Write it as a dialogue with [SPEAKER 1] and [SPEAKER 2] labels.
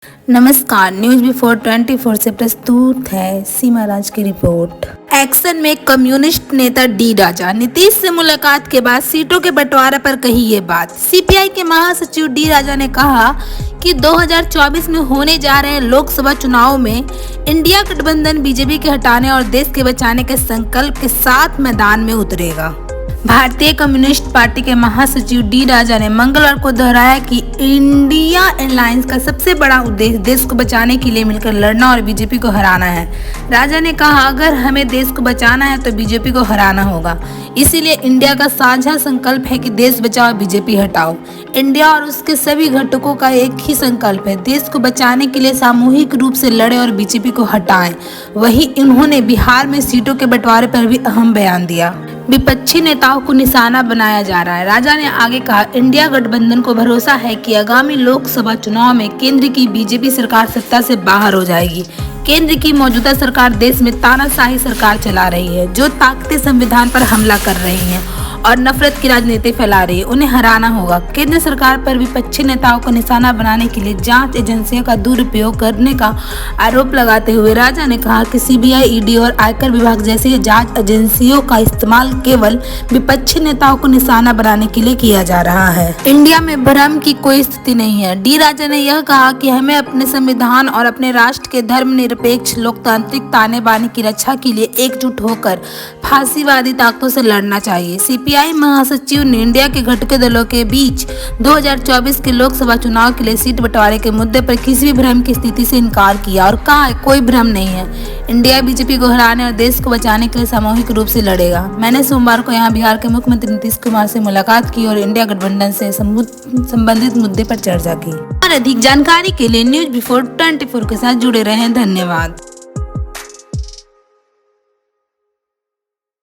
[SPEAKER 1] नमस्कार, news before 24 से प्रस्तुत है सीमा राज की रिपोर्ट। एक्शन में कम्युनिस्ट नेता डी राजा। नीतीश से मुलाकात के बाद सीटों के बंटवारे पर कही ये बात। सीपीआई के महासचिव डी राजा ने कहा कि 2024 में होने जा रहे लोकसभा चुनाव में इंडिया गठबंधन बीजेपी के हटाने और देश के बचाने के संकल्प के साथ मैदान में उतरेगा। भारतीय कम्युनिस्ट पार्टी के महासचिव डी राजा ने मंगलवार को दोहराया कि इंडिया अलायंस का सबसे बड़ा उद्देश्य देश को बचाने के लिए मिलकर लड़ना और बीजेपी को हराना है। राजा ने कहा, अगर हमें देश को बचाना है तो बीजेपी को हराना होगा। इसीलिए इंडिया का साझा संकल्प है कि देश बचाओ बीजेपी हटाओ। इंडिया और उसके सभी घटकों का एक ही संकल्प है, देश को बचाने के लिए सामूहिक रूप से लड़े और बीजेपी को हटाएं। वहीं उन्होंने बिहार में सीटों के बंटवारे पर भी अहम बयान दिया। विपक्षी नेताओं को निशाना बनाया जा रहा है। राजा ने आगे कहा, इंडिया गठबंधन को भरोसा है कि आगामी लोकसभा चुनाव में केंद्र की बीजेपी सरकार सत्ता से बाहर हो जाएगी। केंद्र की मौजूदा सरकार देश में तानाशाही सरकार चला रही है, जो ताकतें संविधान पर हमला कर रही हैं और नफरत की राजनीति फैला रही है। उन्हें हराना होगा। केंद्र सरकार पर विपक्षी नेताओं को निशाना बनाने के लिए जांच एजेंसियों का दुरुपयोग करने का आरोप लगाते हुए राजा ने कहा कि सीबीआई, ईडी और आयकर विभाग जैसी जांच एजेंसियों का इस्तेमाल केवल विपक्षी नेताओं को निशाना बनाने के लिए किया जा रहा है। इंडिया में भ्रम की कोई स्थिति नहीं है। डी राजा ने यह कहा कि हमें अपने संविधान और अपने राष्ट्र के धर्मनिरपेक्ष लोकतांत्रिक ताने बाने की रक्षा के लिए एकजुट होकर फांसीवादी ताकतों से लड़ना चाहिए। सीपीआई महासचिव ने इंडिया के घटक दलों के बीच 2024 के लोकसभा चुनाव के लिए सीट बंटवारे के मुद्दे पर किसी भी भ्रम की स्थिति से इनकार किया और कहा, कोई भ्रम नहीं है। इंडिया बीजेपी को हराने और देश को बचाने के लिए सामूहिक रूप से लड़ेगा। मैंने सोमवार को यहां बिहार के मुख्यमंत्री नीतीश कुमार से मुलाकात की और इंडिया गठबंधन से संबंधित मुद्दे पर चर्चा की। और अधिक जानकारी के लिए न्यूज बिफोर 24 के साथ जुड़े रहें। धन्यवाद।